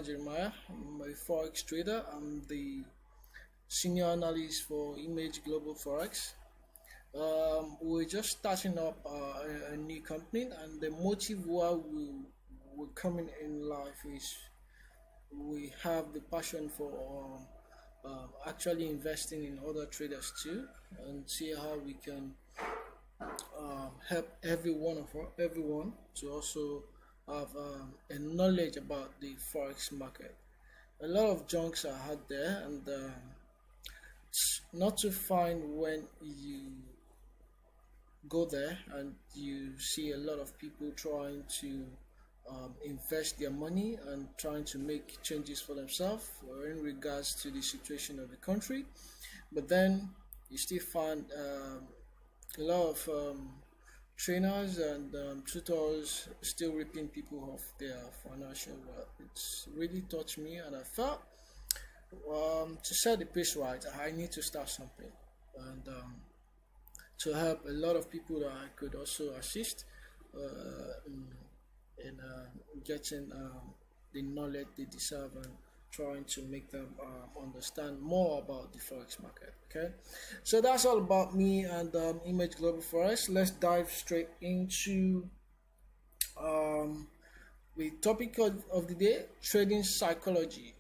Jeremiah. I'm a FOREX trader. I'm the senior analyst for IMFXGlobal FOREX. We're just starting up a new company, and the motive why we're coming in life is we have the passion for actually investing in other traders too, and see how we can help everyone to also have a knowledge about the forex market. A lot of junks are out there, and it's not to find when you go there and you see a lot of people trying to invest their money and trying to make changes for themselves or in regards to the situation of the country, but then you still find a lot of trainers and tutors still ripping people off their financial wealth. It's really touched me, and I felt to set the pace right, I need to start something, and to help a lot of people that I could also assist in getting the knowledge they deserve and trying to make them understand more about the forex market. Okay, so that's all about me and IMFXGlobal Forex. Let's dive straight into the topic of the day: trading psychology,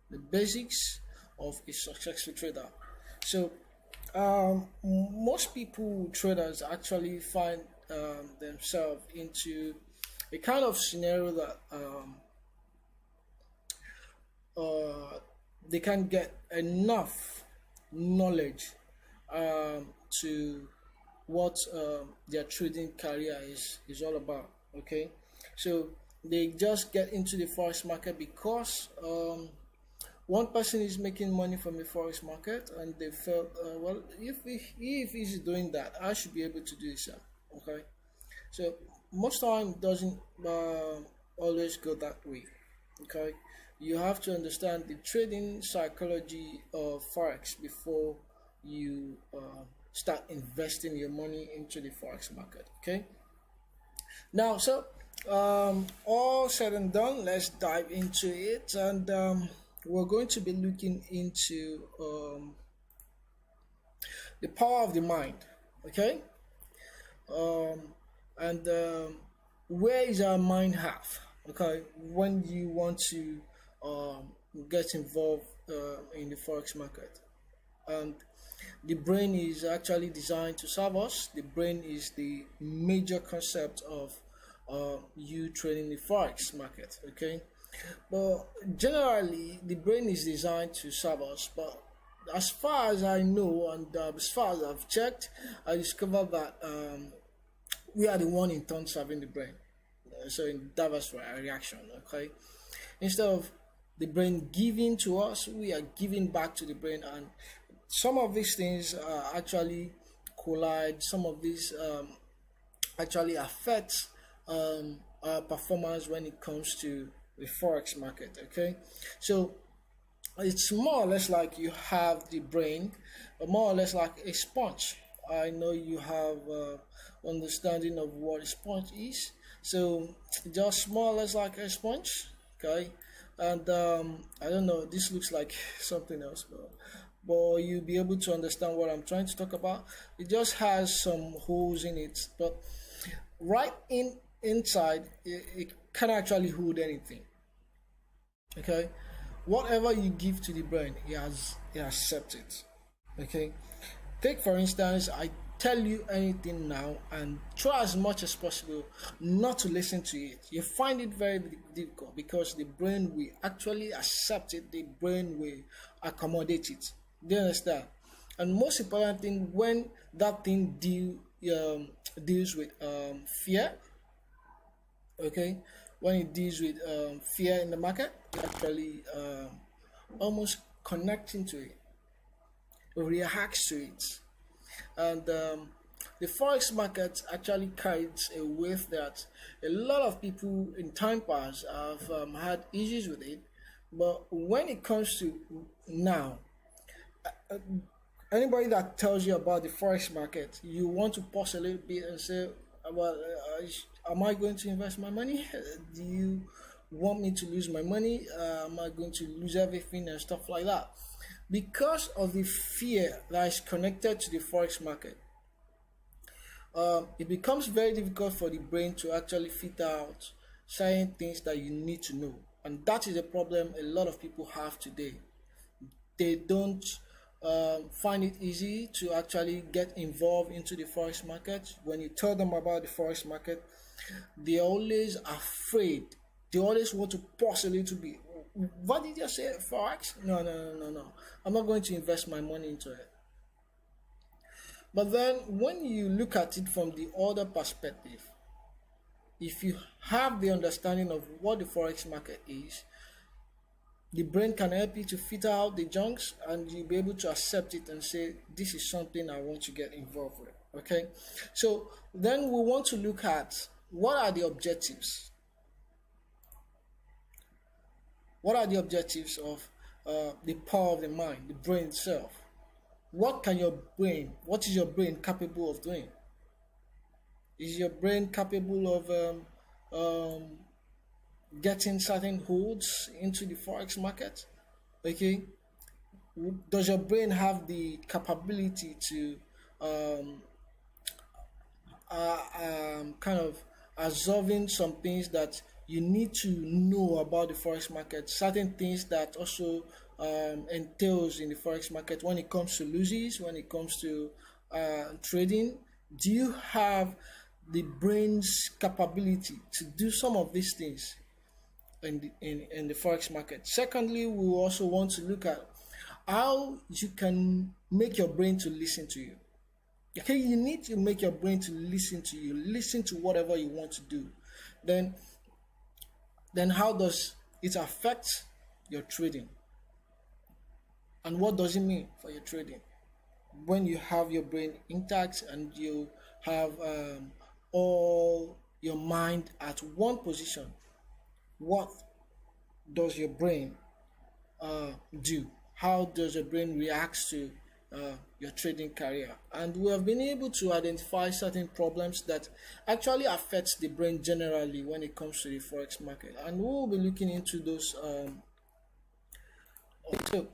the basics of a successful trader. So most people traders actually find themselves into a kind of scenario that they can get enough knowledge to what their trading career is all about. Okay, so they just get into the forex market because one person is making money from the forex market, and they felt well, if he's doing that, I should be able to do so. Okay, so most time doesn't always go that way. Okay, you have to understand the trading psychology of forex before you start investing your money into the forex market. Okay, now, so all said and done, let's dive into it, and we're going to be looking into the power of the mind. Okay, and where is our mind have? Okay, when you want to get involved in the forex market, and the brain is actually designed to serve us. The brain is the major concept of you trading the forex market. Okay, but generally the brain is designed to serve us, but as far as I know, and as far as I've checked, I discovered that we are the one in turn serving the brain. So in diverse reaction. Okay, instead of the brain giving to us, we are giving back to the brain, and some of these things actually collide. Some of these actually affect our performance when it comes to the forex market. Okay, so it's more or less like you have the brain, but more or less like a sponge. I know you have understanding of what a sponge is, so just more or less like a sponge. Okay, and I don't know, this looks like something else, but you'll be able to understand what I'm trying to talk about. It just has some holes in it, but right inside it can actually hold anything. Okay, whatever you give to the brain, it accepts it. Okay, take for instance, I tell you anything now, and try as much as possible not to listen to it. You find it very difficult because the brain will actually accept it, the brain will accommodate it. Do you understand? And most important thing, when that thing deals with fear. Okay, when it deals with fear in the market, it actually almost connecting to it, reacts to it. And the forex market actually carries a weight that a lot of people in time past have had issues with it, but when it comes to now, anybody that tells you about the forex market, you want to pause a little bit and say, well, am I going to invest my money? Do you want me to lose my money? Am I going to lose everything and stuff like that? Because of the fear that is connected to the forex market, it becomes very difficult for the brain to actually filter out certain things that you need to know. And that is a problem a lot of people have today. They don't find it easy to actually get involved into the forex market. When you tell them about the forex market, they're always afraid. They always want to pause a little bit. What did you say, forex? No. I'm not going to invest my money into it. But then when you look at it from the other perspective, if you have the understanding of what the forex market is, the brain can help you to filter out the junks, and you'll be able to accept it and say, this is something I want to get involved with. Okay, so then we want to look at what are the objectives. What are the objectives of the power of the mind, the brain itself? What is your brain capable of doing? Is your brain capable of getting certain holds into the forex market? Okay, does your brain have the capability to kind of absorbing some things that you need to know about the forex market, certain things that also entails in the forex market when it comes to losses, when it comes to trading? Do you have the brain's capability to do some of these things in the forex market? Secondly, we also want to look at how you can make your brain to listen to you. Okay, you need to make your brain to listen to you, listen to whatever you want to do. Then how does it affect your trading? And what does it mean for your trading? When you have your brain intact and you have all your mind at one position, what does your brain do? How does your brain react to your trading career? And we have been able to identify certain problems that actually affects the brain generally when it comes to the forex market, and we will be looking into those. So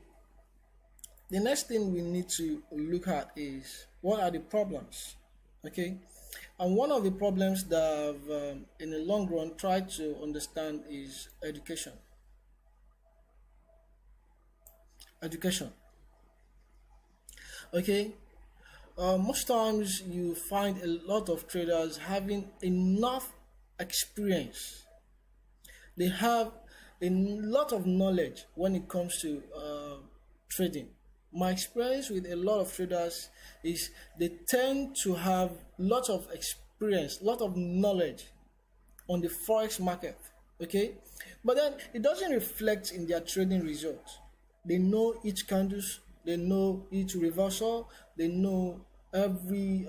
the next thing we need to look at is what are the problems. Okay, and one of the problems that I've in the long run tried to understand is education. Okay, most times you find a lot of traders having enough experience. They have a lot of knowledge when it comes to trading. My experience with a lot of traders is they tend to have lots of experience, lot of knowledge on the forex market. Okay, but then it doesn't reflect in their trading results. They know each candles, they know each reversal, they know every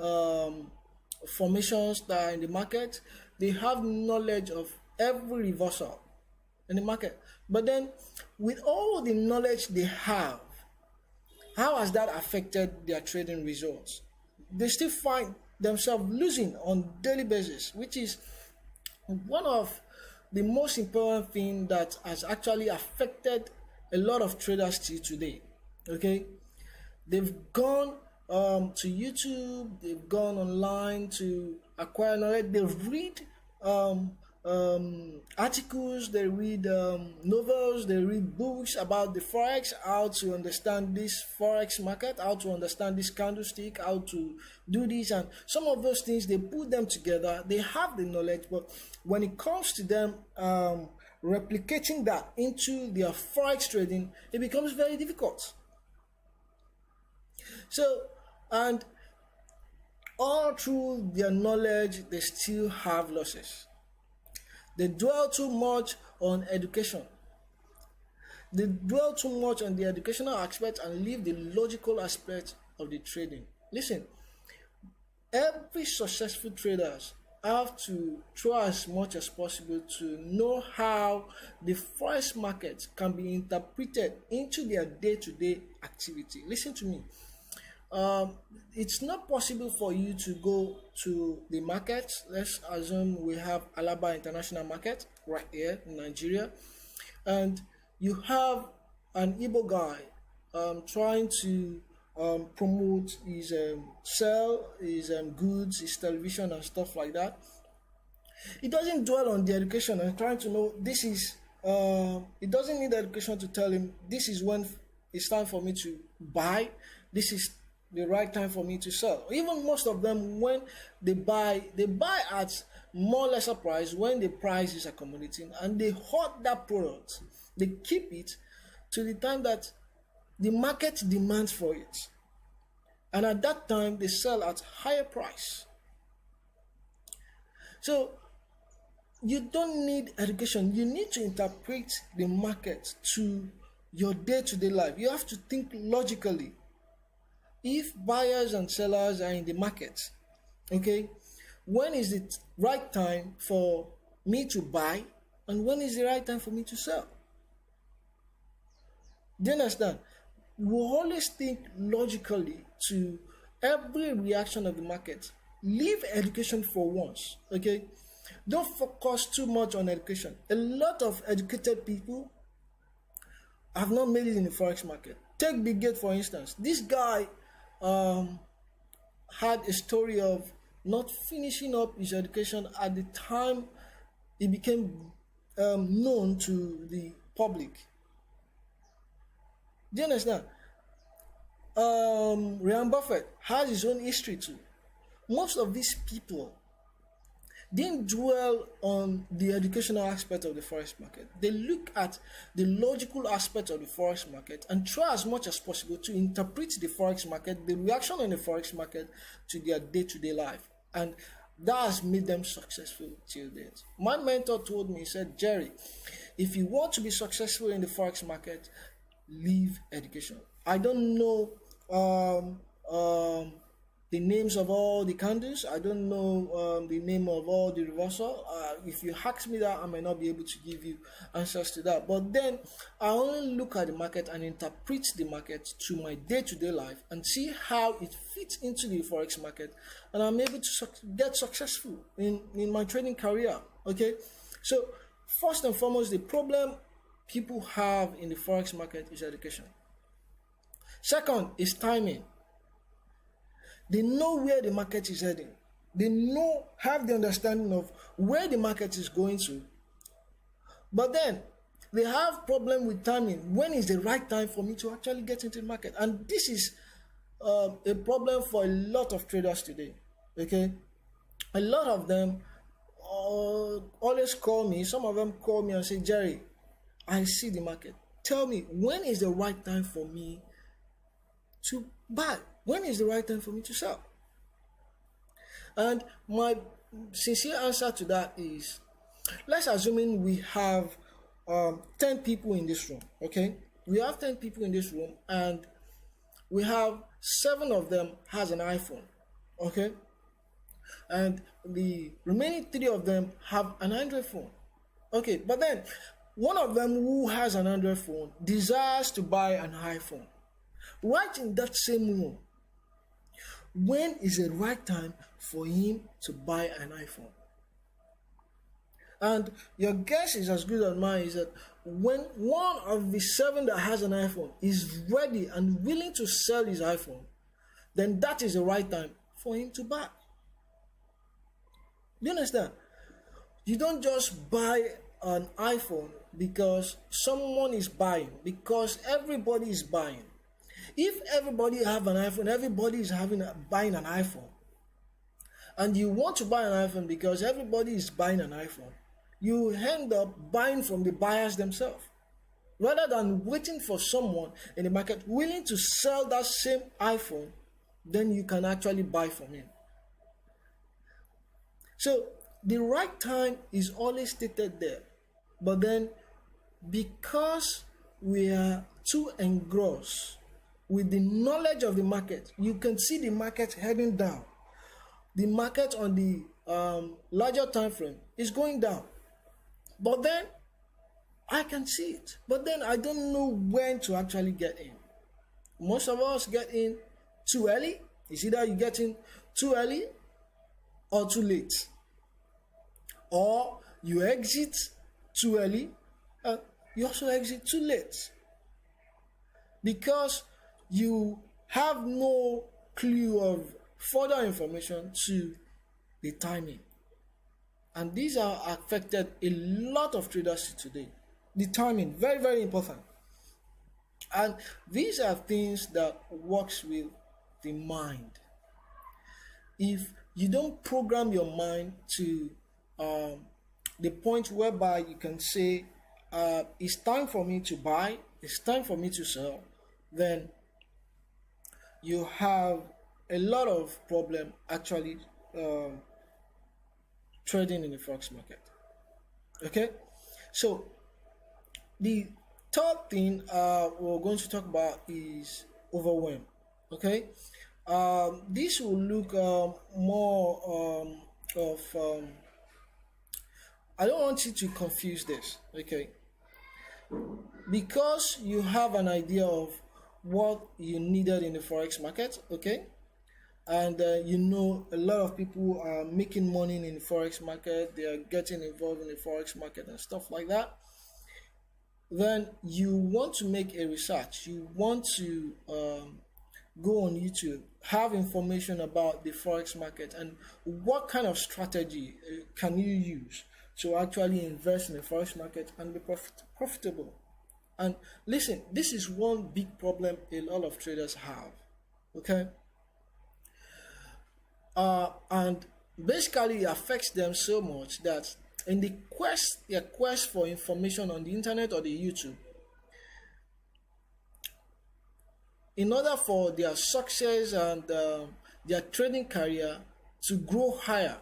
formations that are in the market. They have knowledge of every reversal in the market. But then with all the knowledge they have, how has that affected their trading results? They still find themselves losing on daily basis, which is one of the most important thing that has actually affected a lot of traders till today. Okay, they've gone to YouTube, they've gone online to acquire knowledge. They read articles, they read novels, they read books about the forex, how to understand this forex market, how to understand this candlestick, how to do this, and some of those things they put them together. They have the knowledge, but when it comes to them replicating that into their forex trading, it becomes very difficult. So, and all through their knowledge, they still have losses. They dwell too much on education. They dwell too much on the educational aspect and leave the logical aspect of the trading. Listen, every successful traders have to try as much as possible to know how the forex market can be interpreted into their day-to-day activity. Listen to me. It's not possible for you to go to the market. Let's assume we have Alaba International Market. right here in Nigeria, and you have an Igbo guy trying to promote his sell his goods, his television and stuff like that. He doesn't dwell on the education and trying to know this is. He doesn't need education to tell him this is when it's time for me to buy. This is the right time for me to sell. Even most of them, when they buy at more lesser price when the price is accommodating, and they hoard that product. They keep it to the time that the market demands for it, and at that time they sell at higher price. So you don't need education. You need to interpret the market to your day-to-day life. You have to think logically. If buyers and sellers are in the market, okay, when is the right time for me to buy and when is the right time for me to sell? Do you understand? We always think logically to every reaction of the market. Leave education for once, okay? Don't focus too much on education. A lot of educated people have not made it in the forex market. Take Big Gate for instance. This guy had a story of not finishing up his education at the time he became known to the public. Do you understand? Warren Buffett has his own history too. Most of these people didn't dwell on the educational aspect of the forex market. They look at the logical aspect of the forex market and try as much as possible to interpret the forex market, the reaction in the forex market to their day-to-day life. And that has made them successful till date. My mentor told me, he said, Jerry, if you want to be successful in the forex market, leave education. I don't know the names of all the candles. I don't know the name of all the reversal. If you ask me that, I may not be able to give you answers to that. But then I only look at the market and interpret the market to my day-to-day life and see how it fits into the forex market, and I'm able to get successful in my trading career. Okay, so first and foremost, the problem people have in the forex market is education. Second is timing. They know where the market is heading. They have the understanding of where the market is going to. But then they have problem with timing. When is the right time for me to actually get into the market? And this is a problem for a lot of traders today. Okay, a lot of them always call me. Some of them call me and say, Jerry, I see the market. Tell me, when is the right time for me to buy? When is the right time for me to sell? And my sincere answer to that is, let's assume we have 10 people in this room, okay? We have 10 people in this room and we have 7 of them has an iPhone, okay? And the remaining 3 of them have an Android phone, okay? But then one of them who has an Android phone desires to buy an iPhone. Right in that same room, when is the right time for him to buy an iPhone? And your guess is as good as mine, is that when one of the 7 that has an iPhone is ready and willing to sell his iPhone, then that is the right time for him to buy. You understand? You don't just buy an iPhone because someone is buying, because everybody is buying. If everybody have an iPhone, everybody is buying an iPhone, and you want to buy an iPhone because everybody is buying an iPhone, you end up buying from the buyers themselves, rather than waiting for someone in the market willing to sell that same iPhone, then you can actually buy from him. So the right time is always stated there, but then because we are too engrossed with the knowledge of the market, you can see the market heading down. The market on the larger time frame is going down, but then I can see it, but then I don't know when to actually get in. Most of us get in too early. It's either you get in too early or too late, or you exit too early, and you also exit too late because you have no clue of further information to the timing. And these are affected a lot of traders today. The timing, very, very important. And these are things that works with the mind. If you don't program your mind to um, the point whereby you can say, it's time for me to buy, it's time for me to sell, then you have a lot of problem actually trading in the forex market. Okay, so the third thing we're going to talk about is overwhelm. Okay, this will look more of I don't want you to confuse this. Okay, because you have an idea of what you needed in the forex market. Okay, and you know a lot of people are making money in the forex market, they are getting involved in the forex market and stuff like that. Then you want to make a research, you want to go on YouTube, have information about the forex market and what kind of strategy can you use to actually invest in the forex market and be profitable. And listen, this is one big problem a lot of traders have. Okay, and basically it affects them so much that in their quest for information on the internet or the YouTube, in order for their success and their trading career to grow higher,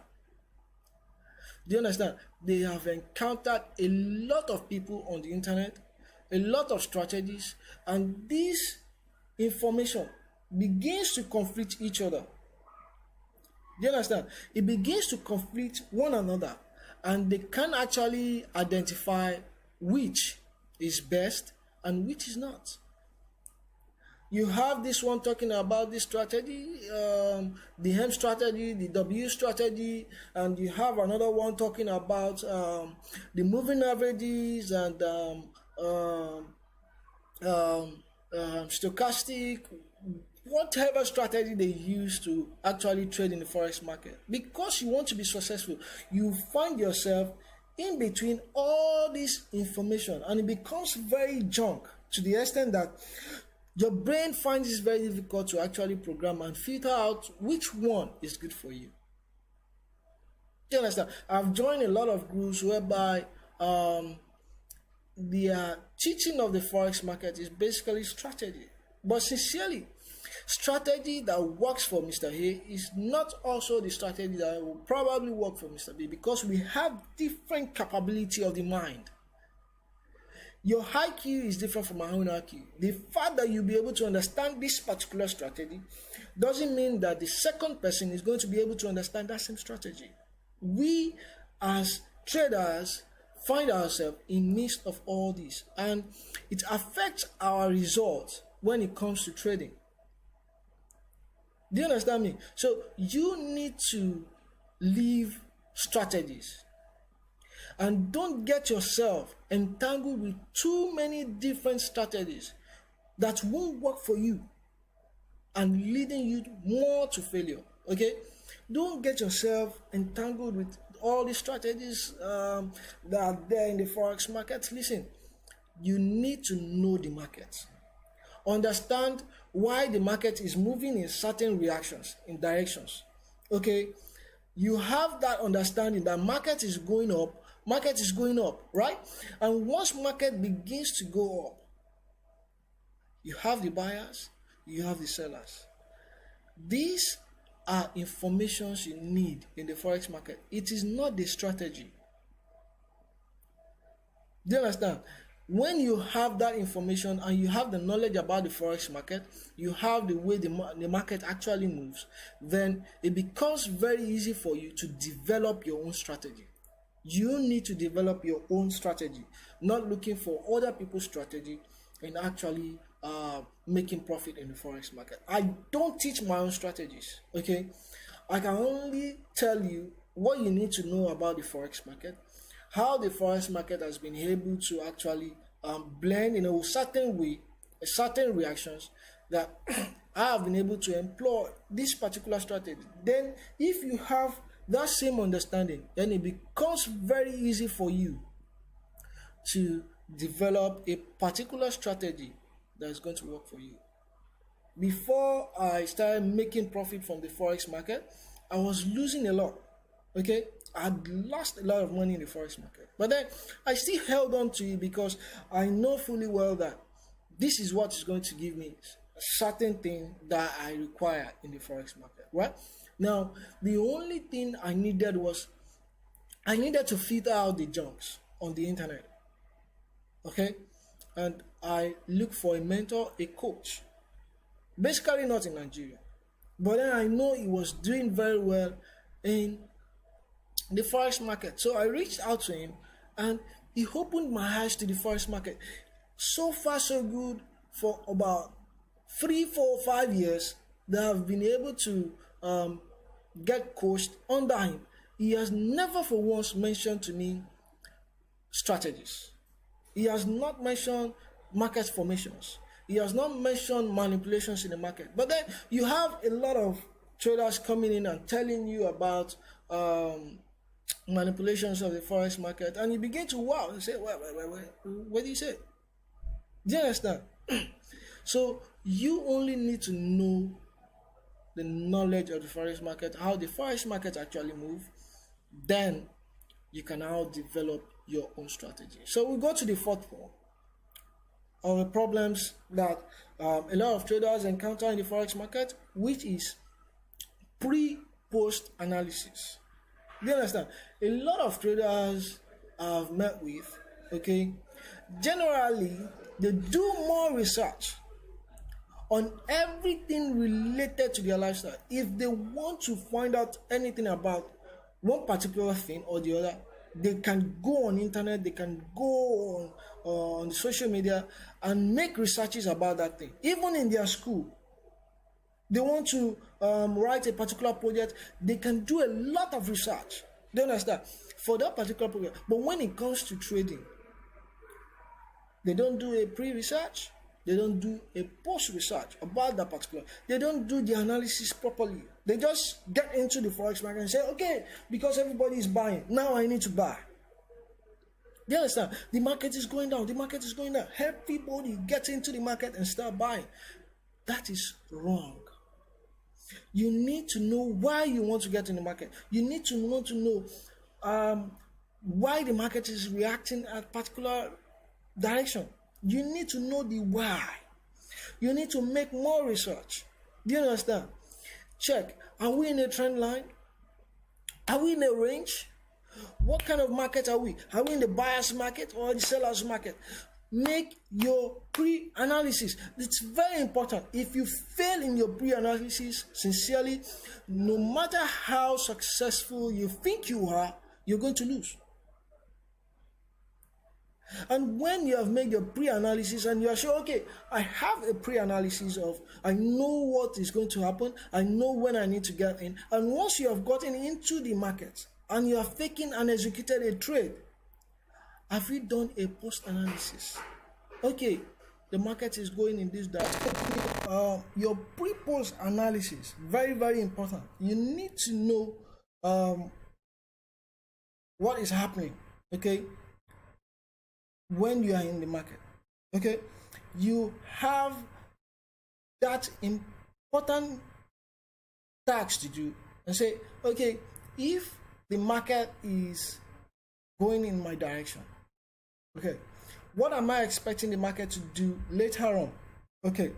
do you understand? They have encountered a lot of people on the internet, a lot of strategies, and this information begins to conflict each other. Do you understand? It begins to conflict one another, and they can actually identify which is best and which is not. You have this one talking about this strategy, the M strategy, the W strategy, and you have another one talking about the moving averages and stochastic, whatever strategy they use to actually trade in the forex market. Because you want to be successful, you find yourself in between all this information, and it becomes very junk to the extent that your brain finds it very difficult to actually program and filter out which one is good for you. Do you understand? I've joined a lot of groups whereby the teaching of the forex market is basically strategy. But sincerely, strategy that works for Mr. A is not also the strategy that will probably work for Mr. B, because we have different capability of the mind. Your IQ is different from my own IQ. The fact that you'll be able to understand this particular strategy doesn't mean that the second person is going to be able to understand that same strategy. We as traders find ourselves in midst of all this, and it affects our results when it comes to trading. Do you understand me? So you need to leave strategies, and don't get yourself entangled with too many different strategies that won't work for you and leading you more to failure. Okay, don't get yourself entangled with all the strategies that are there in the forex market. Listen, you need to know the market, understand why the market is moving in certain reactions, in directions. Okay, you have that understanding that market is going up, right? And once market begins to go up, you have the buyers, you have the sellers. These are informations you need in the forex market. It is not the strategy. Do you understand? When you have that information and you have the knowledge about the forex market, you have the way the market actually moves, then it becomes very easy for you to develop your own strategy. You need to develop your own strategy, not looking for other people's strategy and actually making profit in the forex market. I don't teach my own strategies. Okay, I can only tell you what you need to know about the forex market, how the forex market has been able to actually blend in a certain way, certain reactions that I have been able to employ this particular strategy. Then if you have that same understanding, then it becomes very easy for you to develop a particular strategy that is going to work for you. Before I started making profit from the forex market, I was losing a lot. Okay, I had lost a lot of money in the forex market, but then I still held on to it because I know fully well that this is what is going to give me a certain thing that I require in the forex market. Right now, the only thing I needed was I needed to filter out the junks on the internet. Okay, and I look for a mentor, a coach, basically not in Nigeria, but then I know he was doing very well in the forex market. So I reached out to him and he opened my eyes to the forex market. So far so good. For about 3, 4, 5 years that I've been able to get coached under him. He has never for once mentioned to me strategies. He has not mentioned market formations. He has not mentioned manipulations in the market. But then you have a lot of traders coming in and telling you about manipulations of the forex market, and you begin to wow and say, what do you say? Do you understand? So you only need to know the knowledge of the forex market, how the forex market actually moves, then you can now develop your own strategy. So we go to the fourth one of the problems that a lot of traders encounter in the forex market, which is pre-post analysis. Do you understand? A lot of traders I've met with, okay, generally they do more research on everything related to their lifestyle. If they want to find out anything about one particular thing or the other, they can go on internet, they can go on social media and make researches about that thing. Even in their school, they want to write a particular project, they can do a lot of research. Do you understand? For that particular project. But when it comes to trading, they don't do a pre-research, they don't do a post-research about that particular. They don't do the analysis properly. They just get into the forex market and say, okay, because everybody is buying, now I need to buy. Do you understand? The market is going down, the market is going down. Everybody gets into the market and start buying. That is wrong. You need to know why you want to get in the market. You need to want to know why the market is reacting at particular direction. You need to know the why. You need to make more research. Do you understand? Check. Are we in a trend line? Are we in a range? What kind of market are we? Are we in the buyer's market or the seller's market? Make your pre-analysis. It's very important. If you fail in your pre-analysis, sincerely, no matter how successful you think you are, you're going to lose. And when you have made your pre-analysis and you are sure, okay, I have a pre-analysis of, I know what is going to happen, I know when I need to get in, and once you have gotten into the market and you have taken and executed a trade, have you done a post-analysis? Okay, the market is going in this direction. Your pre-post analysis, very, very important. You need to know what is happening, okay, when you are in the market. Okay, you have that important task to do and say, okay, if the market is going in my direction, okay, what am I expecting the market to do later on? Okay,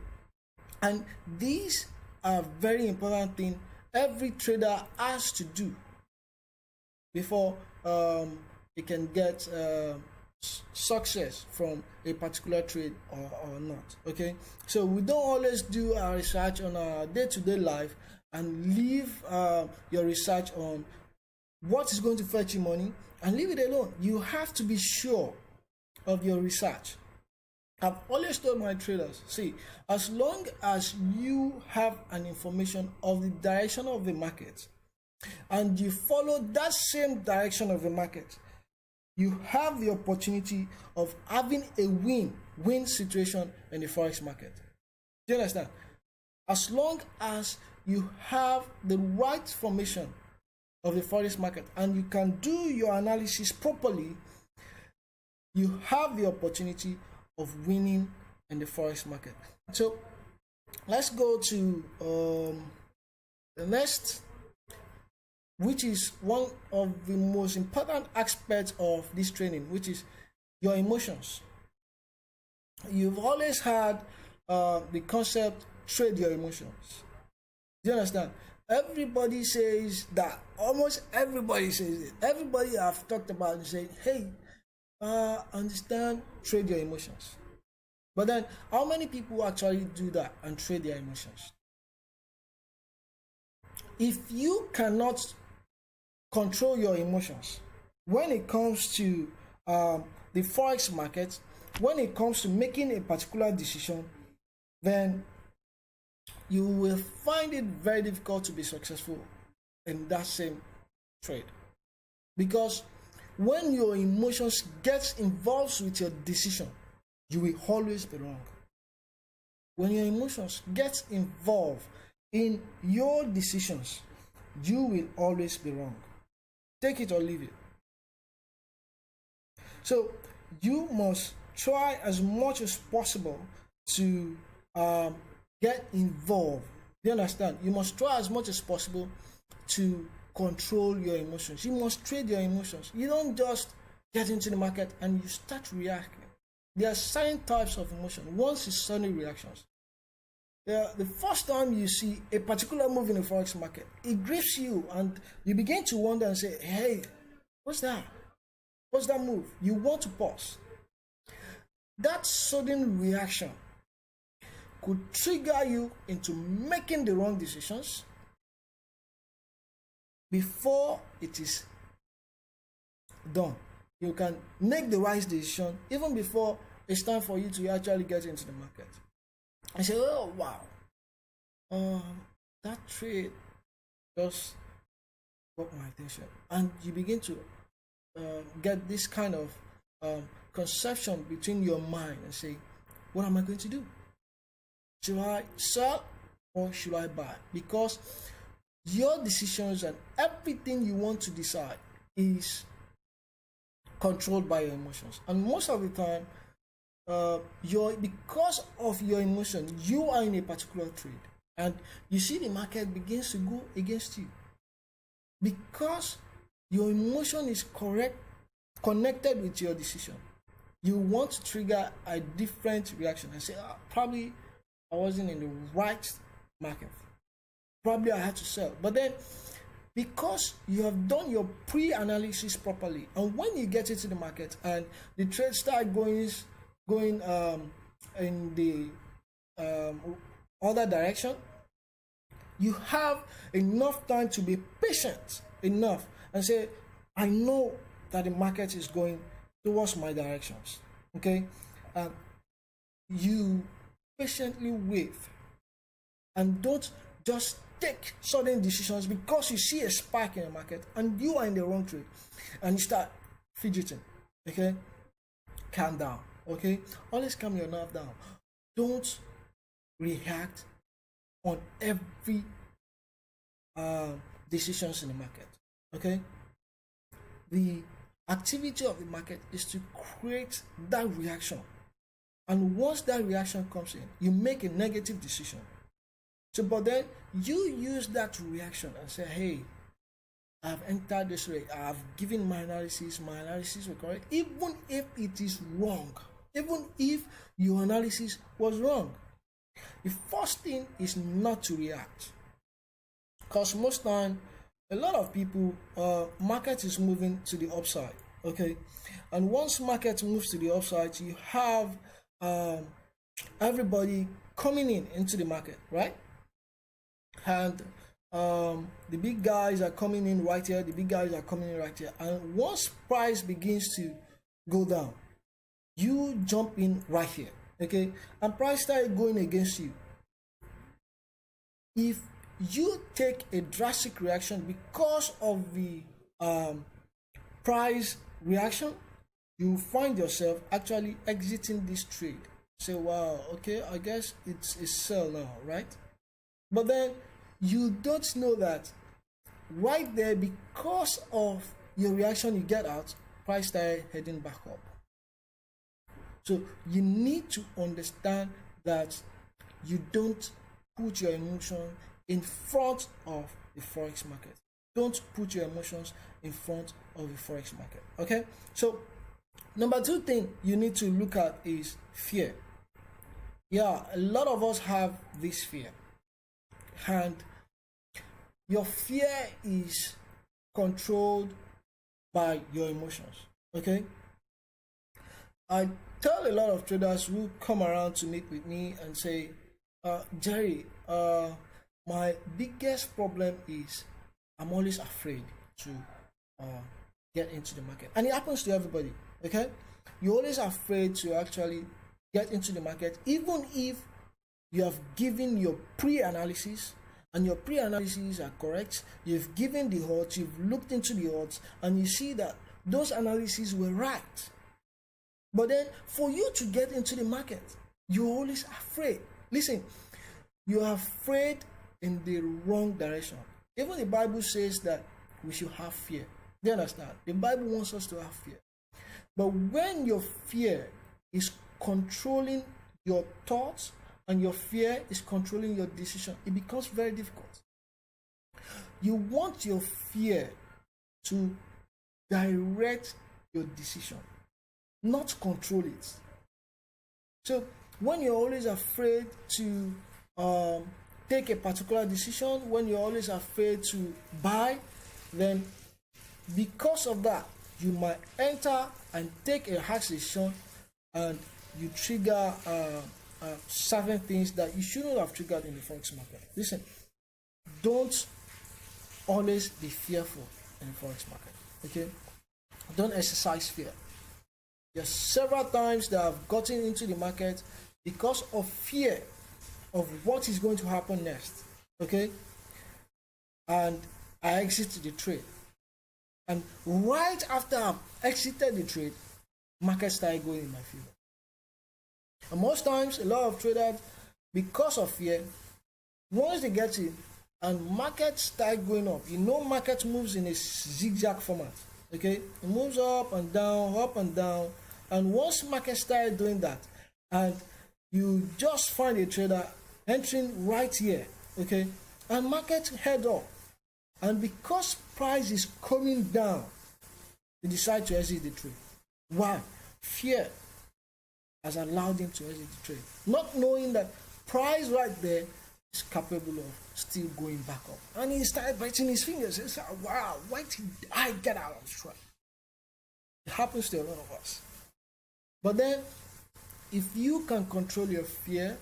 and these are very important things every trader has to do before he can get success from a particular trade or not. Okay, so we don't always do our research on our day-to-day life and leave your research on what is going to fetch you money and leave it alone. You have to be sure of your research. I've always told my traders, see, as long as you have an information of the direction of the market and you follow that same direction of the market, you have the opportunity of having a win-win situation in the forex market. Do you understand? As long as you have the right formation of the forex market and you can do your analysis properly, you have the opportunity of winning in the forex market. So let's go to the next, which is one of the most important aspects of this training, which is your emotions. You've always had the concept, trade your emotions. Do you understand? Everybody says that. Almost everybody says it. Everybody I've talked about and say, hey, understand, trade your emotions. But then, how many people actually do that and trade their emotions? If you cannot control your emotions when it comes to the forex market, when it comes to making a particular decision, then you will find it very difficult to be successful in that same trade. Because when your emotions get involved with your decision, you will always be wrong. When your emotions get involved in your decisions, you will always be wrong. Take it or leave it. So you must try as much as possible to get involved. You understand? You must try as much as possible to control your emotions. You must trade your emotions. You don't just get into the market and you start reacting. There are certain types of emotion. One is sudden reactions. The first time you see a particular move in the forex market, it grips you and you begin to wonder and say, hey, what's that? What's that move? You want to pause. That sudden reaction could trigger you into making the wrong decisions before it is done. You can make the right decision even before it's time for you to actually get into the market. I say, oh wow, that trade just got my attention, and you begin to get this kind of conception between your mind and say, what am I going to do? Should I sell or should I buy? Because your decisions and everything you want to decide is controlled by your emotions, and most of the time because of your emotion, you are in a particular trade and you see the market begins to go against you because your emotion is connected with your decision. You want to trigger a different reaction and say, probably I wasn't in the right market, probably I had to sell. But then because you have done your pre-analysis properly, and when you get into the market and the trade start going in the other direction, you have enough time to be patient enough and say, I know that the market is going towards my directions. Okay, you patiently wait and don't just take sudden decisions because you see a spike in the market and you are in the wrong trade and you start fidgeting. Okay, calm down. Okay, always calm your nerve down. Don't react on every decisions in the market. Okay, the activity of the market is to create that reaction, and once that reaction comes in, you make a negative decision. So, but then you use that reaction and say, hey, I've entered this rate, I've given my analysis was correct, even if it is wrong, even if your analysis was wrong. The first thing is not to react, because most time a lot of people, market is moving to the upside. Okay, and once market moves to the upside, you have everybody coming into the market, right? And the big guys are coming in right here, the big guys are coming in right here, and once price begins to go down, you jump in right here. Okay, and price started going against you. If you take a drastic reaction because of the price reaction, you find yourself actually exiting this trade. Say, wow, okay, I guess it's a sell now, right? But then you don't know that right there, because of your reaction you get out, price started heading back up. So you need to understand that you don't put your emotion in front of the forex market. Don't put your emotions in front of the forex market. Okay? So number 2 thing you need to look at is fear. Yeah, a lot of us have this fear, and your fear is controlled by your emotions. Okay? I tell a lot of traders who come around to meet with me and say, Jerry, my biggest problem is I'm always afraid to get into the market. And it happens to everybody. Okay? You're always afraid to actually get into the market, even if you have given your pre-analysis and your pre-analyses are correct. You've given the odds, you've looked into the odds, and you see that those analyses were right. But then for you to get into the market, you're always afraid. Listen, you're afraid in the wrong direction. Even the Bible says that we should have fear. Do you understand? The Bible wants us to have fear. But when your fear is controlling your thoughts and your fear is controlling your decision, it becomes very difficult. You want your fear to direct your decision, not control it. So when you're always afraid to take a particular decision, when you're always afraid to buy, then because of that, you might enter and take a harsh decision, and you trigger certain things that you shouldn't have triggered in the forex market. Listen, don't always be fearful in the forex market. Okay, don't exercise fear. There's several times that I've gotten into the market because of fear of what is going to happen next. Okay, and I exited the trade, and right after I've exited the trade, market started going in my favor. And most times, a lot of traders, because of fear, once they get in and markets start going up, market moves in a zigzag format. Okay, it moves up and down, and once market started doing that, and you just find a trader entering right here, okay, and market head up, and because price is coming down, they decide to exit the trade. Why? Fear has allowed him to exit the trade, not knowing that price right there is capable of still going back up. And he started biting his fingers. He said, wow, why did I get out of this trade? It happens to a lot of us. But then, if you can control your fear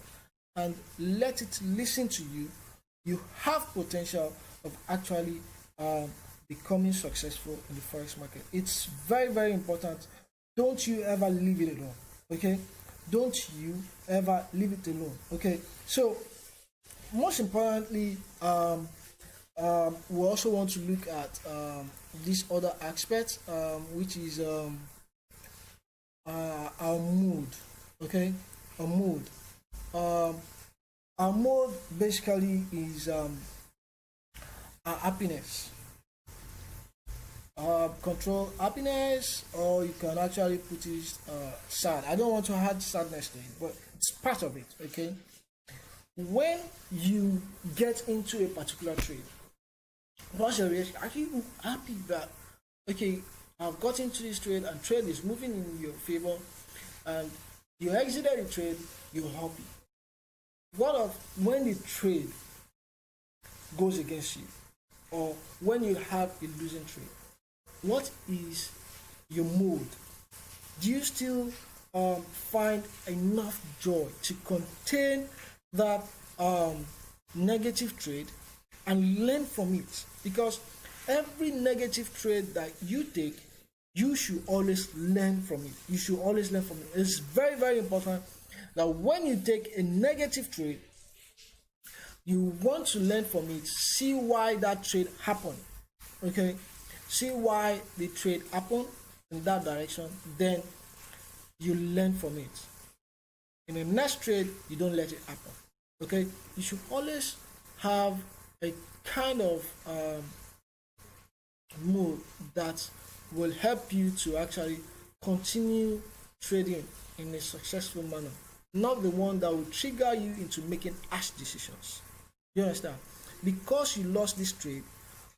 and let it listen to you, you have potential of actually becoming successful in the forex market. It's very, very important. Don't you ever leave it alone. Okay, don't you ever leave it alone. Okay, so most importantly, we also want to look at this other aspect, which is our mood. Okay, our mood. Our mood basically is our happiness. Control happiness, or you can actually put it sad. I don't want to add sadness to it, but it's part of it. Okay, when you get into a particular trade, what's your reaction? Are you happy that, okay, I've got into this trade and trade is moving in your favor, and you exited the trade, you're happy? What of when the trade goes against you, or when you have a losing trade? What is your mood? Do you still find enough joy to contain that negative trade and learn from it? Because every negative trade that you take, you should always learn from it. You should always learn from it. It's very, very important that when you take a negative trade, you want to learn from it, see why that trade happened. Okay, see why the trade happened, in that direction, then you learn from it. In the next trade, you don't let it happen. Okay, you should always have a kind of move that will help you to actually continue trading in a successful manner, not the one that will trigger you into making harsh decisions. You understand? Because you lost this trade,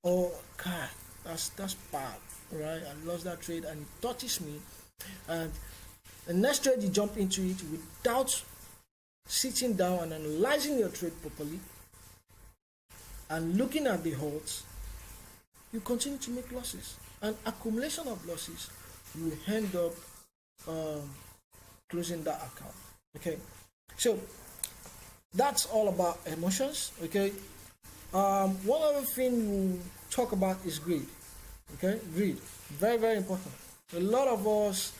oh God, that's bad, right? I lost that trade and it touches me, and the next trade you jump into it without sitting down and analyzing your trade properly and looking at the odds, you continue to make losses, and accumulation of losses, you end up closing that account. Okay, so that's all about emotions. Okay, one other thing we talk about is greed. Okay, greed, very, very important. A lot of us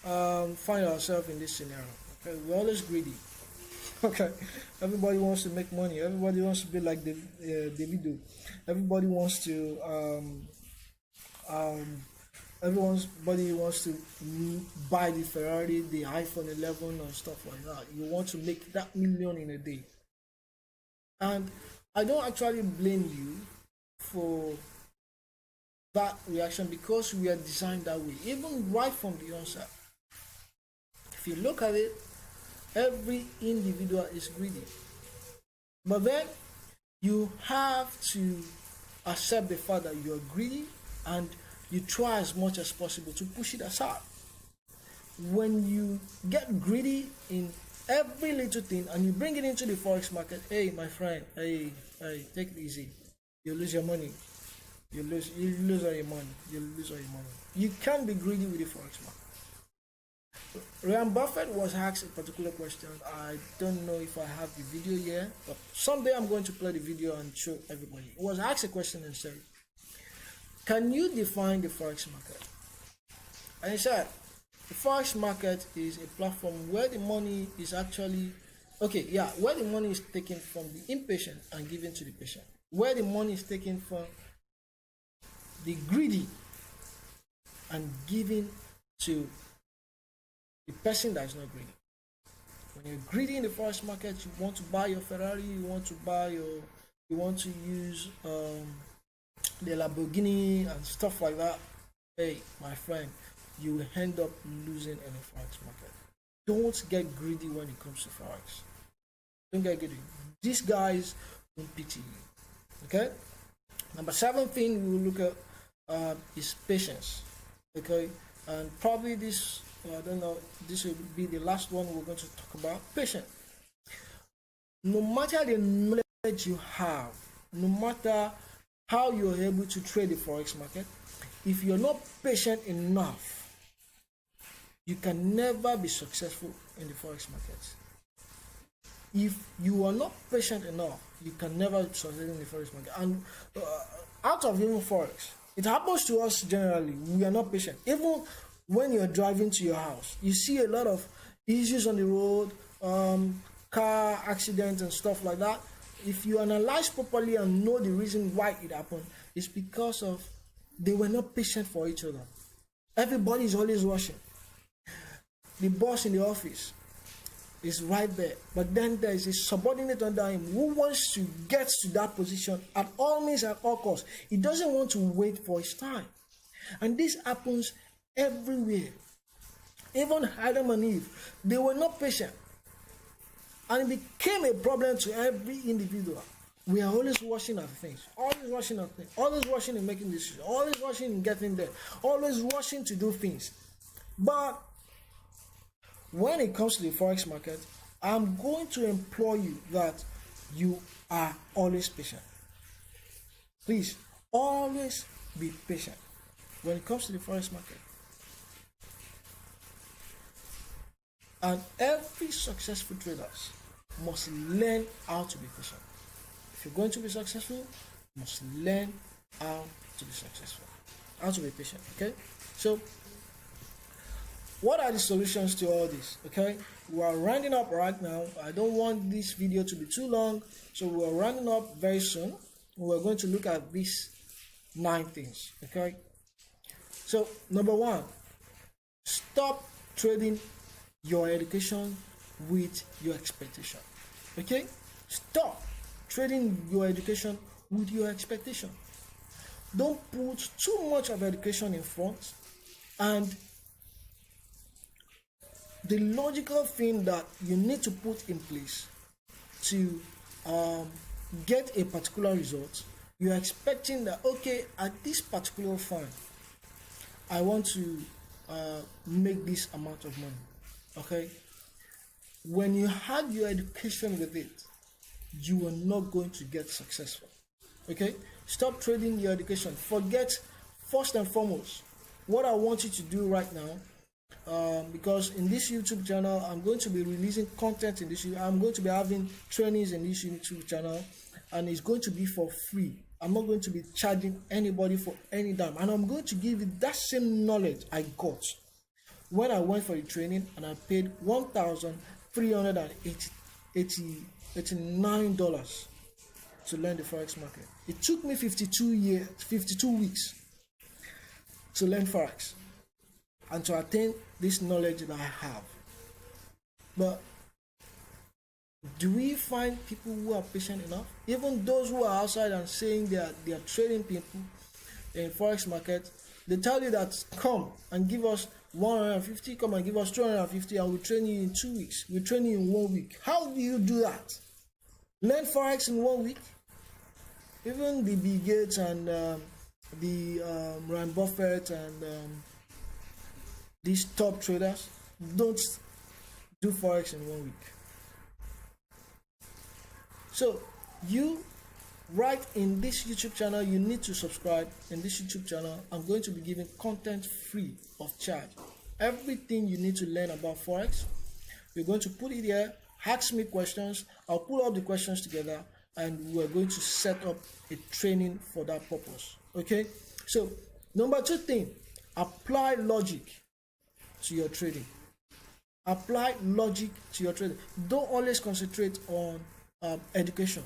find ourselves in this scenario. Okay, we're always greedy. Okay, everybody wants to make money. Everybody wants to be like Davido. Everybody wants to everybody wants to buy the Ferrari, the iPhone 11 and stuff like that. You want to make that million in a day. And I don't actually blame you for that reaction, because we are designed that way, even right from the onset. If you look at it, every individual is greedy. But then you have to accept the fact that you are greedy, and you try as much as possible to push it aside. When you get greedy in every little thing and you bring it into the forex market, hey my friend, hey, take it easy. You lose your money. You lose all your money. You can't be greedy with the forex market. Warren Buffett was asked a particular question. I don't know if I have the video here, but someday I'm going to play the video and show everybody. He was asked a question and said, can you define the forex market? And he said, the forex market is a platform where the money is actually, where the money is taken from the impatient and given to the patient. Where the money is taken from the greedy and given to the person that is not greedy. When you're greedy in the forex market, you want to buy your Ferrari, you want to use the Lamborghini and stuff like that. Hey, my friend, you will end up losing in the forex market. Don't get greedy when it comes to forex. Don't get greedy. These guys won't pity you. Okay. Number 7 thing we will look at is patience. Okay, and probably this. I don't know, this will be the last one we're going to talk about. Patience. No matter the knowledge you have, no matter how you're able to trade the forex market, if you're not patient enough, you can never be successful in the forex market. If you are not patient enough, you can never succeed in the forex market. And out of even forex, it happens to us generally. We are not patient. Even when you're driving to your house, you see a lot of issues on the road, car accidents and stuff like that. If you analyze properly and know the reason why it happened, it's because of they were not patient for each other. Everybody is always rushing. The boss in the office is right there, but then there is a subordinate under him who wants to get to that position at all means, at all costs. He doesn't want to wait for his time. And this happens everywhere. Even Adam and Eve, they were not patient, and it became a problem to every individual. We are always rushing at things, always rushing in making decisions, always rushing in getting there, always rushing to do things. But when it comes to the forex market, I'm going to implore you that you are always patient. Please, always be patient when it comes to the forex market. And every successful trader must learn how to be patient. If you're going to be successful, you must learn how to be successful, how to be patient. Okay, so what are the solutions to all this? Okay, we are rounding up right now. I don't want this video to be too long, so we are rounding up very soon. We're going to look at these 9 things. Okay, so number 1, Stop trading your education with your expectation. Okay? Stop trading your education with your expectation. Don't put too much of education in front, and the logical thing that you need to put in place to get a particular result, you're expecting that, okay, at this particular firm, I want to make this amount of money. Okay? When you have your education with it, you are not going to get successful. Okay? Stop trading your education. Forget, first and foremost, what I want you to do right now, because in this YouTube channel, I'm going to be releasing content in this. I'm going to be having trainings in this YouTube channel, and it's going to be for free. I'm not going to be charging anybody for any dime, and I'm going to give you that same knowledge I got when I went for the training, and I paid $1,389 to learn the forex market. It took me 52 weeks to learn forex and to attain this knowledge that I have. But do we find people who are patient enough? Even those who are outside and saying they are trading people in forex market, they tell you that come and give us 150, come and give us 250, and we'll train you in 2 weeks. We'll train you in 1 week. How do you do that? Learn forex in 1 week? Even the Bill Gates and Ryan Buffett and these top traders don't do forex in 1 week. So you, right in this YouTube channel, you need to subscribe. In this YouTube channel, I'm going to be giving content free of charge. Everything you need to learn about forex, we're going to put it here. Ask me questions. I'll pull up the questions together, and we're going to set up a training for that purpose. Okay? So, number 2 thing, apply logic to your trading. Apply logic to your trading. Don't always concentrate on education.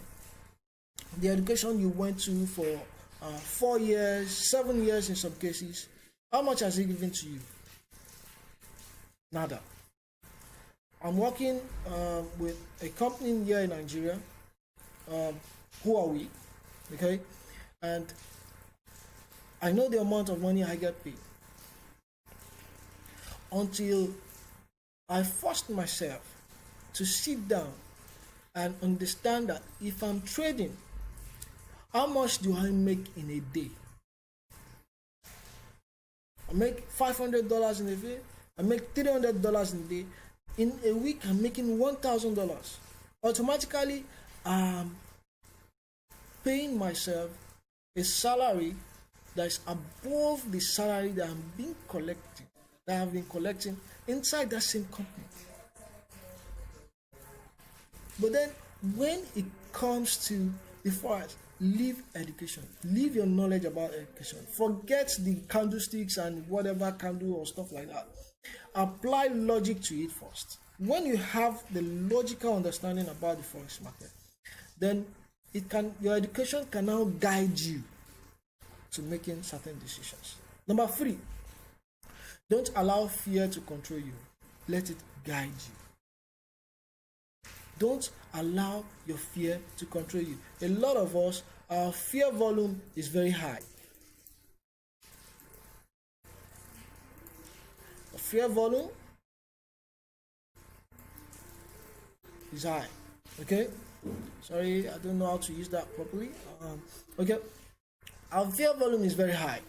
The education you went to for 4 years, 7 years in some cases, how much has it given to you? Nada. I'm working with a company here in Nigeria. Who are we? Okay? And I know the amount of money I get paid. Until I forced myself to sit down and understand that if I'm trading, how much do I make in a day? I make $500 in a day. I make $300 in a day. In a week, I'm making $1,000. Automatically, I'm paying myself a salary that is above the salary that I've been collecting inside that same company. But then, when it comes to the forex, leave education. Leave your knowledge about education. Forget the candlesticks and whatever candle or stuff like that. Apply logic to it first. When you have the logical understanding about the forex market, then your education can now guide you to making certain decisions. Number 3, don't allow fear to control you. Let it guide you. Don't allow your fear to control you. A lot of us, our fear volume is very high. The fear volume is high. Okay? Sorry, I don't know how to use that properly. Okay? Our fear volume is very high.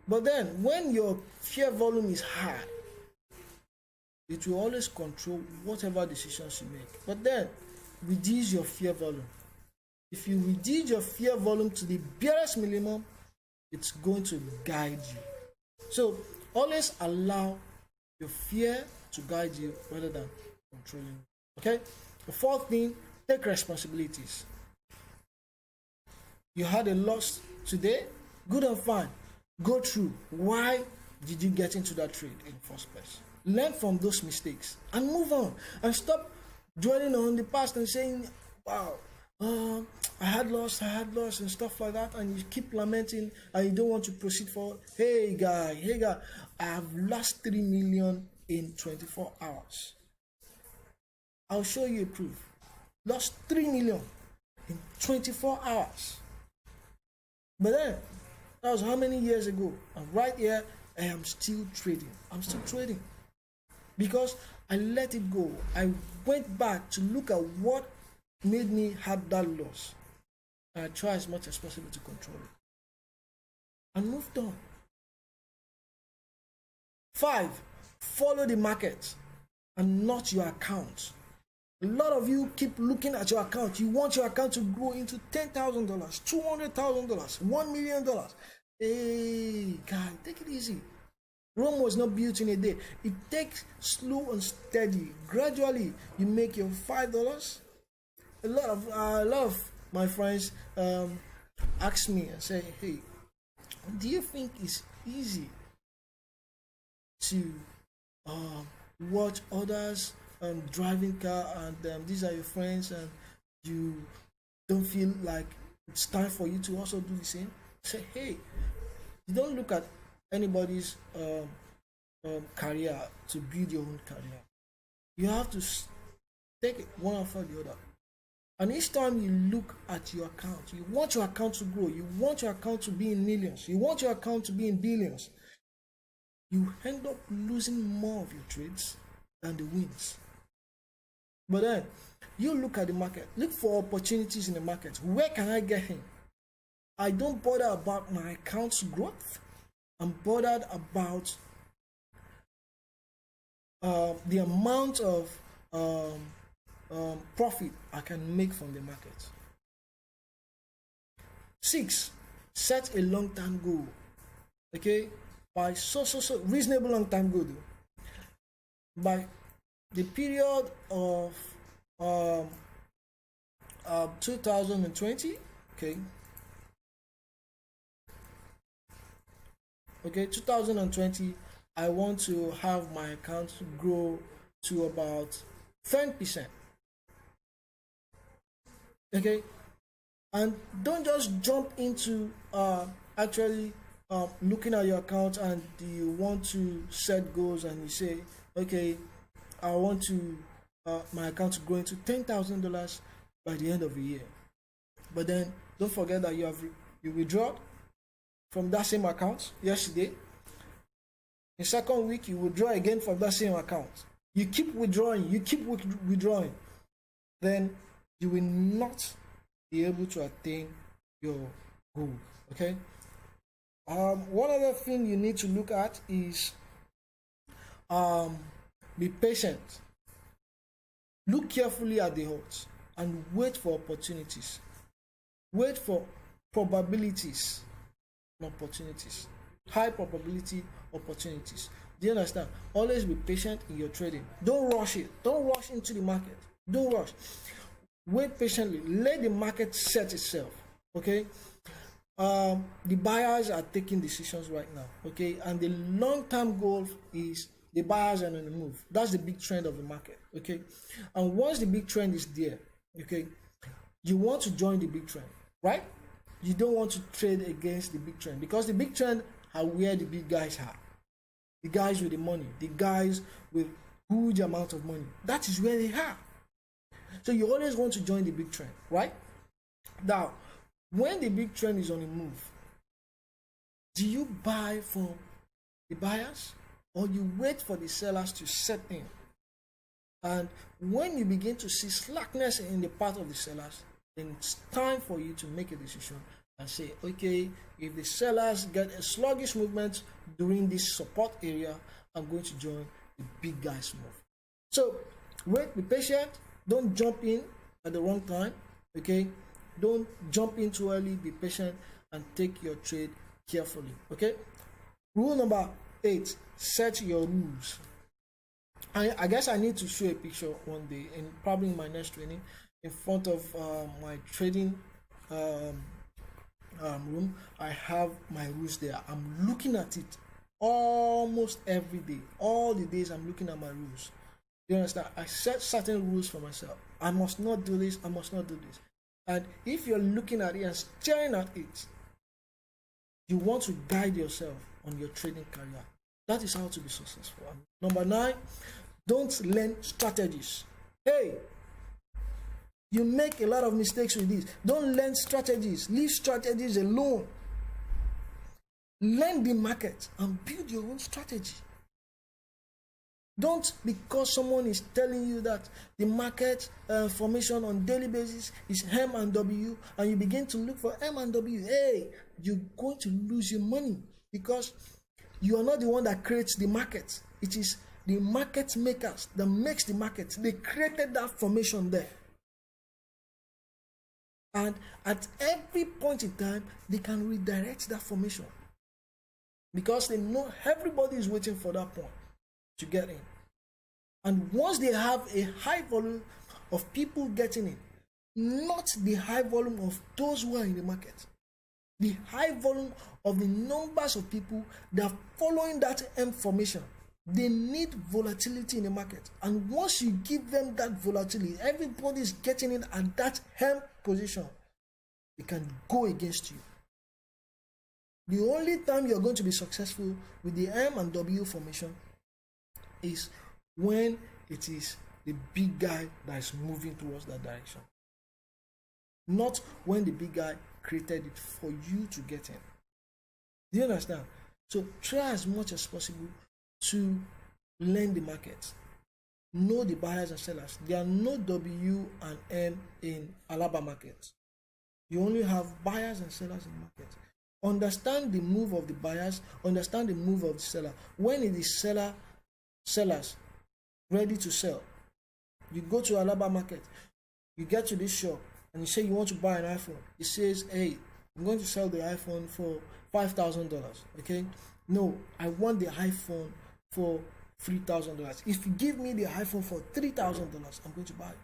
But then, when your fear volume is high, it will always control whatever decisions you make. But then, reduce your fear volume. If you reduce your fear volume to the barest minimum, it's going to guide you. So, always allow your fear to guide you rather than controlling you. Okay? The 4th thing, take responsibilities. You had a loss today, good and fine. Go through why did you get into that trade in the first place. Learn from those mistakes and move on, and stop dwelling on the past and saying, wow, I had loss and stuff like that, and you keep lamenting and you don't want to proceed forward. Hey guy, I have lost 3 million in 24 hours. I'll show you a proof. Lost 3 million in 24 hours. But then, that was how many years ago? And right here, I am still trading. I'm still trading. Because I let it go. I went back to look at what made me have that loss. And I try as much as possible to control it. And moved on. 5, follow the market and not your account. A lot of you keep looking at your account. You want your account to grow into $10,000, $200,000, $1 million. Hey, guy, take it easy. Rome was not built in a day. It takes slow and steady. Gradually, you make your $5. A lot of my friends ask me and say, "Hey, do you think it's easy to watch others driving car and these are your friends and you don't feel like it's time for you to also do the same?" Say, hey, you don't look at anybody's career to build your own career. You have to take it one after the other. And each time you look at your account, you want your account to grow, you want your account to be in millions, you want your account to be in billions, you end up losing more of your trades than the wins. But then you look at the market, look for opportunities in the market. Where can I get in? I don't bother about my account's growth. I'm bothered about the amount of profit I can make from the market. 6, set a long-term goal. Okay, by so reasonable long-term goal though. By the period of 2020, okay, 2020, I want to have my account grow to about 10%. Okay, and don't just jump into actually looking at your account and you want to set goals and you say, okay, I want to my account to grow into $10,000 by the end of the year. But then don't forget that you withdraw from that same account yesterday. In second week, you withdraw again from that same account. You keep withdrawing, then you will not be able to attain your goal. Okay. One other thing you need to look at is be patient. Look carefully at the odds and wait for opportunities. Wait for probabilities, not opportunities. High probability opportunities. Do you understand? Always be patient in your trading. Don't rush it. Don't rush into the market. Don't rush. Wait patiently. Let the market set itself. Okay. The buyers are taking decisions right now. Okay, and the long-term goal is the buyers are on the move. That's the big trend of the market. Okay, and once the big trend is there, okay, you want to join the big trend, right? You don't want to trade against the big trend because the big trend are where the big guys are. The guys with the money, the guys with huge amount of money. That is where they are. So you always want to join the big trend, right? Now, when the big trend is on the move, do you buy from the buyers or you wait for the sellers to set in? And when you begin to see slackness in the part of the sellers, then it's time for you to make a decision and say, okay, if the sellers get a sluggish movement during this support area, I'm going to join the big guys move. So wait, be patient, don't jump in at the wrong time, okay? Don't jump in too early, be patient and take your trade carefully, okay? Rule number 8, set your rules. I guess I need to show a picture one day, and probably in my next training, in front of my trading room. I have my rules there. I'm looking at it almost every day. All the days I'm looking at my rules. You understand? I set certain rules for myself. I must not do this. I must not do this. And if you're looking at it and staring at it, you want to guide yourself on your trading career. That is how to be successful. And number 9, don't learn strategies. Hey, you make a lot of mistakes with this. Don't learn strategies. Leave strategies alone. Learn the market and build your own strategy. Don't, because someone is telling you that the market formation on daily basis is M and W, and you begin to look for M and W, hey, you're going to lose your money, because you are not the one that creates the market. It is the market makers that makes the market. They created that formation there. And at every point in time, they can redirect that formation, because they know everybody is waiting for that point to get in. And once they have a high volume of people getting in, not the high volume of those who are in the market, the high volume of the numbers of people that are following that M formation, they need volatility in the market. And once you give them that volatility, everybody is getting in at that M position, they can go against you. The only time you're going to be successful with the M and W formation is when it is the big guy that is moving towards that direction, not when the big guy created it for you to get in. Do you understand? So try as much as possible to learn the market, know the buyers and sellers. There are no W and M in Alaba market. You only have buyers and sellers in the market. Understand the move of the buyers, understand the move of the seller. When it is sellers ready to sell, you go to Alaba market, you get to this shop and you say you want to buy an iPhone. It says, hey, I'm going to sell the iPhone for $5,000. Okay, no, I want the iPhone for $3,000. If you give me the iPhone for $3,000, I'm going to buy it.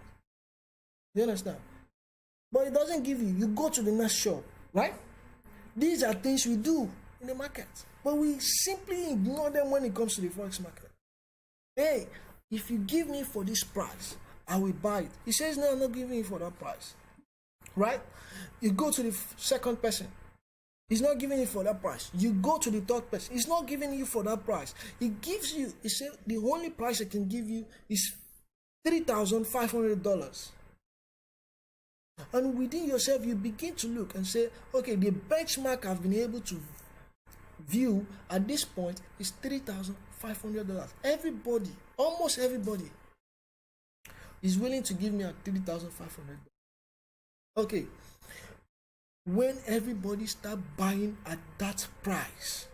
You understand? But it doesn't give you. You go to the next shop, right? These are things we do in the market, but we simply ignore them when it comes to the Forex market. Hey, if you give me for this price, I will buy it. He says, no, I'm not giving you for that price. Right? You go to the second person. He's not giving you for that price. You go to the third person. He's not giving you for that price. He gives you, he said, the only price I can give you is $3,500. And within yourself, you begin to look and say, okay, the benchmark I've been able to view at this point is $3,500. Everybody, almost everybody, is willing to give me at $3,500. Okay, when everybody start buying at that price,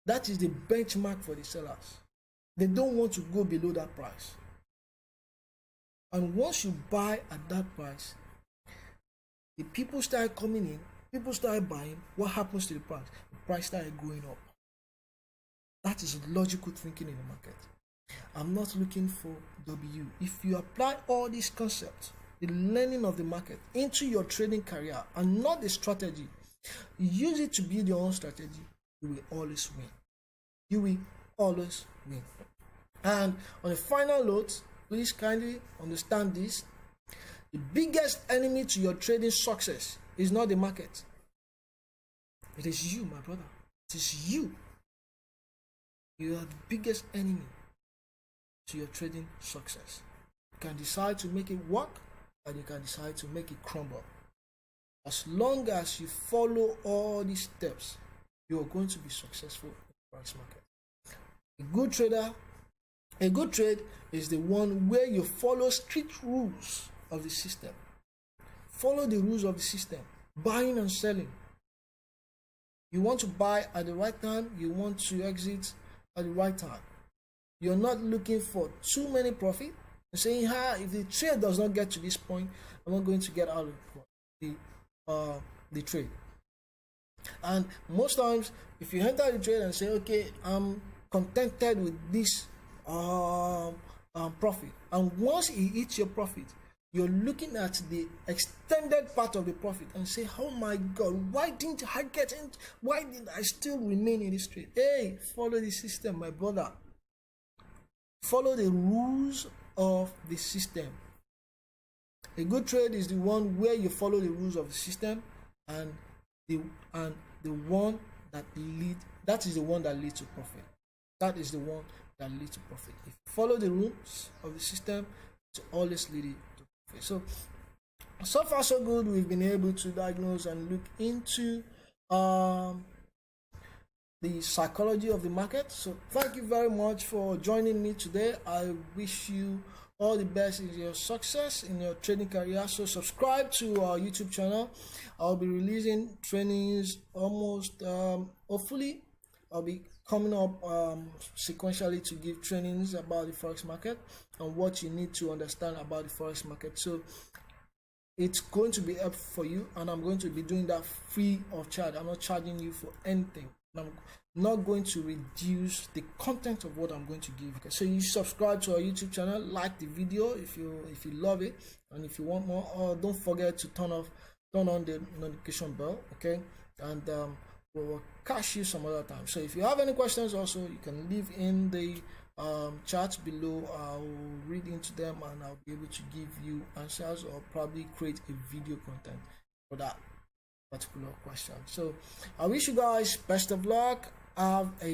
that is the benchmark for the sellers. They don't want to go below that price. And once you buy at that price, the people start coming in, people start buying. What happens to the price? The price started going up. That is logical thinking in the market. I'm not looking for W. If you apply all these concepts, the learning of the market, into your trading career and not the strategy, use it to build your own strategy, you will always win. You will always win. And on a final note, please kindly understand this. The biggest enemy to your trading success is not the market. It is you, my brother. It is you. You are the biggest enemy to your trading success. You can decide to make it work, and you can decide to make it crumble. As long as you follow all these steps, you are going to be successful in the Forex market. A good trade is the one where you follow strict rules of the system. Follow the rules of the system. Buying and selling. You want to buy at the right time. You want to exit at the right time. You're not looking for too many profit and saying, if the trade does not get to this point, I'm not going to get out of the trade. And most times, if you enter the trade and say, okay, I'm contented with this profit, and once you eat your profit, you're looking at the extended part of the profit and say, oh my God, why didn't I get in? Why did I still remain in this trade? Hey, follow the system, my brother. Follow the rules of the system. A good trade is the one where you follow the rules of the system, and the one that is the one that leads to profit. That is the one that leads to profit. If you follow the rules of the system, it's always leading to profit. So far so good. We've been able to diagnose and look into the psychology of the market. So thank you very much for joining me today. I wish you all the best in your success in your trading career. So subscribe to our YouTube channel. I'll be releasing trainings almost hopefully I'll be coming up sequentially to give trainings about the forex market and what you need to understand about the forex market. So it's going to be helpful for you, and I'm going to be doing that free of charge. I'm not charging you for anything. I'm not going to reduce the content of what I'm going to give. Okay, so you subscribe to our YouTube channel, like the video if you love it, and if you want more, don't forget to turn on the notification bell. Okay, and we'll catch you some other time. So if you have any questions, also you can leave in the chat below. I'll read into them and I'll be able to give you answers, or probably create a video content for that particular question. So I wish you guys best of luck. Have a